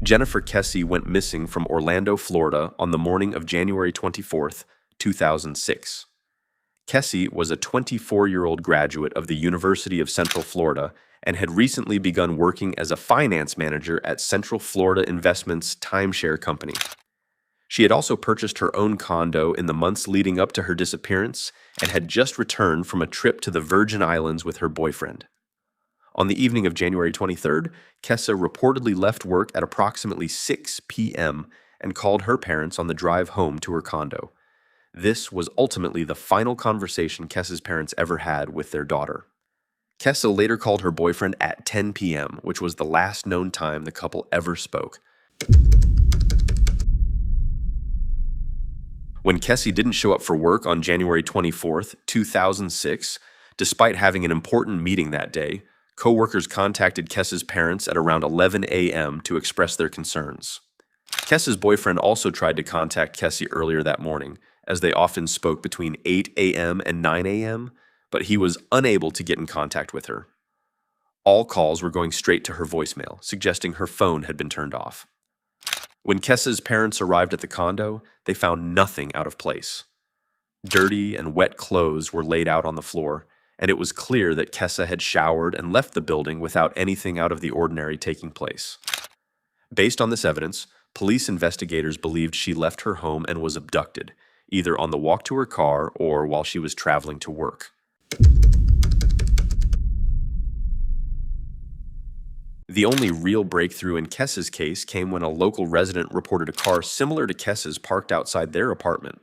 Jennifer Kesse went missing from Orlando, Florida on the morning of January 24th, 2006. Kesse was a 24-year-old graduate of the University of Central Florida and had recently begun working as a finance manager at Central Florida Investments timeshare company. She had also purchased her own condo in the months leading up to her disappearance and had just returned from a trip to the Virgin Islands with her boyfriend. On the evening of January 23rd, Kesse reportedly left work at approximately 6 p.m. and called her parents on the drive home to her condo. This was ultimately the final conversation Kesse's parents ever had with their daughter. Kesse later called her boyfriend at 10 p.m., which was the last known time the couple ever spoke. When Kesse didn't show up for work on January 24th, 2006, despite having an important meeting that day, co-workers contacted Kesse's parents at around 11 a.m. to express their concerns. Kesse's boyfriend also tried to contact Kesse earlier that morning, as they often spoke between 8 a.m. and 9 a.m., but he was unable to get in contact with her. All calls were going straight to her voicemail, suggesting her phone had been turned off. When Kesse's parents arrived at the condo, they found nothing out of place. Dirty and wet clothes were laid out on the floor, and it was clear that Kesse had showered and left the building without anything out of the ordinary taking place. Based on this evidence, police investigators believed she left her home and was abducted, either on the walk to her car or while she was traveling to work. The only real breakthrough in Kesse's case came when a local resident reported a car similar to Kesse's parked outside their apartment.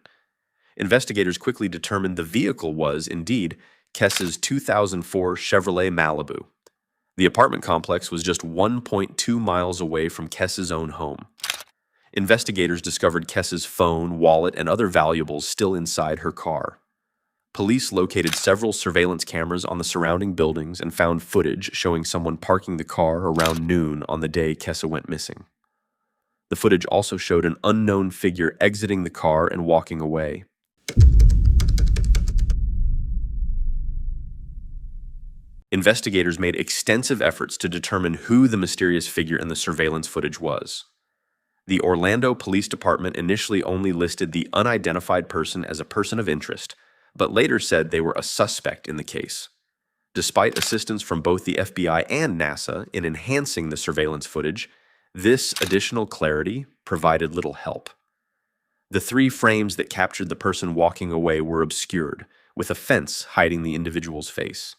Investigators quickly determined the vehicle was, indeed, Kesse's 2004 Chevrolet Malibu. The apartment complex was just 1.2 miles away from Kesse's own home. Investigators discovered Kesse's phone, wallet, and other valuables still inside her car. Police located several surveillance cameras on the surrounding buildings and found footage showing someone parking the car around noon on the day Kesse went missing. The footage also showed an unknown figure exiting the car and walking away. Investigators made extensive efforts to determine who the mysterious figure in the surveillance footage was. The Orlando Police Department initially only listed the unidentified person as a person of interest, but later said they were a suspect in the case. Despite assistance from both the FBI and NASA in enhancing the surveillance footage, this additional clarity provided little help. The 3 frames that captured the person walking away were obscured, with a fence hiding the individual's face.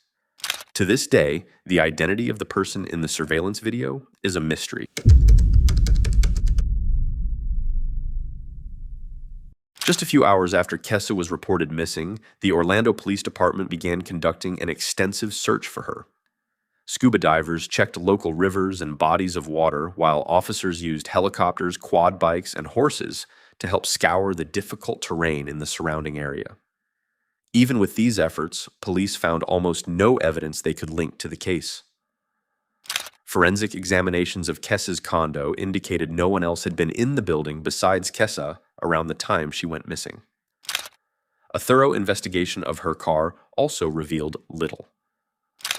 To this day, the identity of the person in the surveillance video is a mystery. Just a few hours after Kesse was reported missing, the Orlando Police Department began conducting an extensive search for her. Scuba divers checked local rivers and bodies of water, while officers used helicopters, quad bikes, and horses to help scour the difficult terrain in the surrounding area. Even with these efforts, police found almost no evidence they could link to the case. Forensic examinations of Kesse's condo indicated no one else had been in the building besides Kesse around the time she went missing. A thorough investigation of her car also revealed little.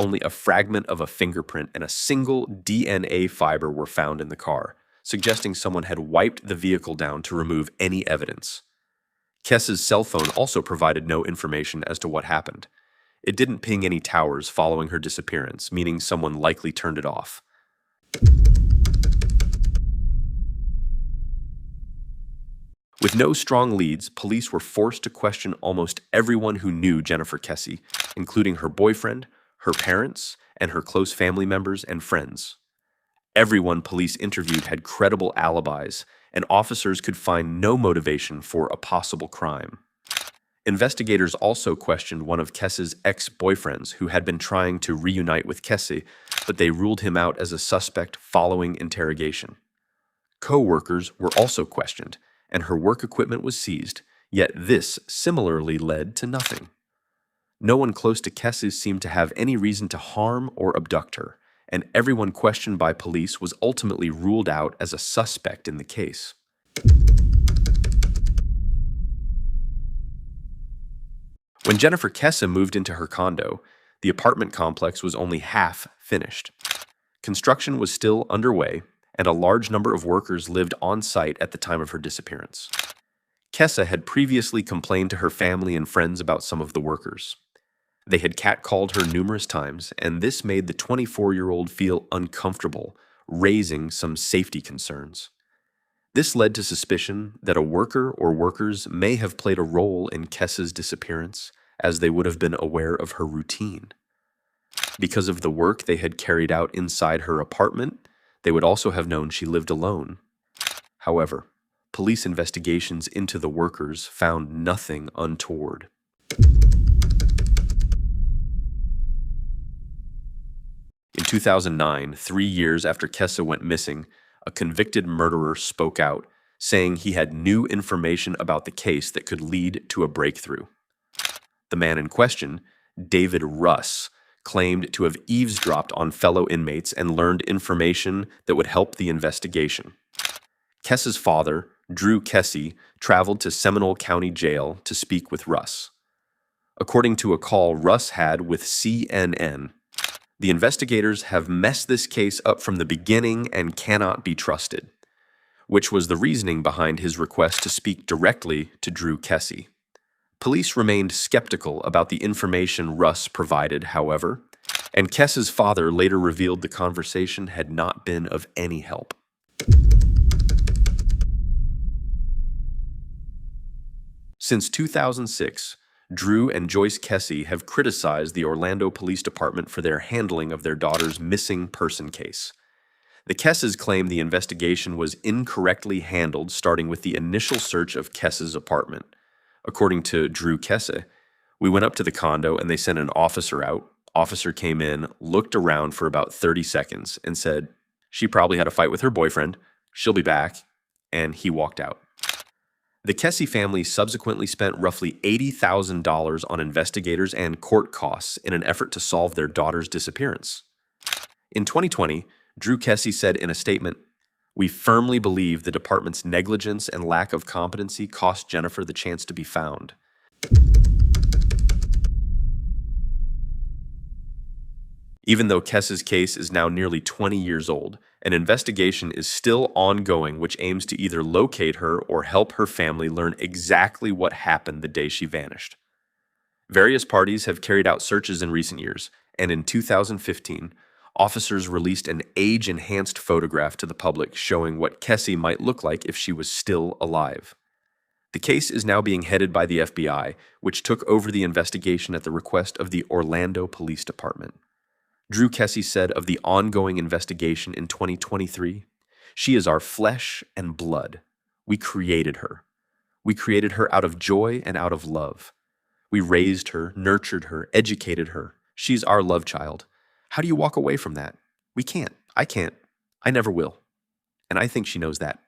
Only a fragment of a fingerprint and a single DNA fiber were found in the car, suggesting someone had wiped the vehicle down to remove any evidence. Kesse's cell phone also provided no information as to what happened. It didn't ping any towers following her disappearance, meaning someone likely turned it off. With no strong leads, police were forced to question almost everyone who knew Jennifer Kesse, including her boyfriend, her parents, and her close family members and friends. Everyone police interviewed had credible alibis, and officers could find no motivation for a possible crime. Investigators also questioned one of Kesse's ex-boyfriends who had been trying to reunite with Kesse, but they ruled him out as a suspect following interrogation. Co-workers were also questioned, and her work equipment was seized, yet this similarly led to nothing. No one close to Kesse seemed to have any reason to harm or abduct her, and everyone questioned by police was ultimately ruled out as a suspect in the case. When Jennifer Kesse moved into her condo, the apartment complex was only half finished. Construction was still underway, and a large number of workers lived on site at the time of her disappearance. Kesse had previously complained to her family and friends about some of the workers. They had catcalled her numerous times, and this made the 24-year-old feel uncomfortable, raising some safety concerns. This led to suspicion that a worker or workers may have played a role in Kesse's disappearance, as they would have been aware of her routine. Because of the work they had carried out inside her apartment, they would also have known she lived alone. However, police investigations into the workers found nothing untoward. In 2009, 3 years after Kesse went missing, a convicted murderer spoke out, saying he had new information about the case that could lead to a breakthrough. The man in question, David Russ, claimed to have eavesdropped on fellow inmates and learned information that would help the investigation. Kesse's father, Drew Kesse, traveled to Seminole County Jail to speak with Russ. According to a call Russ had with CNN, the investigators have messed this case up from the beginning and cannot be trusted, which was the reasoning behind his request to speak directly to Drew Kesse. Police remained skeptical about the information Russ provided, however, and Kesse's father later revealed the conversation had not been of any help. Since 2006, Drew and Joyce Kesse have criticized the Orlando Police Department for their handling of their daughter's missing person case. The Kesses claim the investigation was incorrectly handled, starting with the initial search of Kesse's apartment. According to Drew Kesse, "We went up to the condo and they sent an officer out. Officer came in, looked around for about 30 seconds, and said, 'She probably had a fight with her boyfriend. She'll be back.' And he walked out." The Kesse family subsequently spent roughly $80,000 on investigators and court costs in an effort to solve their daughter's disappearance. In 2020, Drew Kesse said in a statement, "We firmly believe the department's negligence and lack of competency cost Jennifer the chance to be found." Even though Kesse's case is now nearly 20 years old, an investigation is still ongoing which aims to either locate her or help her family learn exactly what happened the day she vanished. Various parties have carried out searches in recent years, and in 2015, officers released an age-enhanced photograph to the public showing what Kesse might look like if she was still alive. The case is now being headed by the FBI, which took over the investigation at the request of the Orlando Police Department. Drew Kesse said of the ongoing investigation in 2023, "She is our flesh and blood. We created her. We created her out of joy and out of love. We raised her, nurtured her, educated her. She's our love child. How do you walk away from that? We can't. I can't. I never will. And I think she knows that."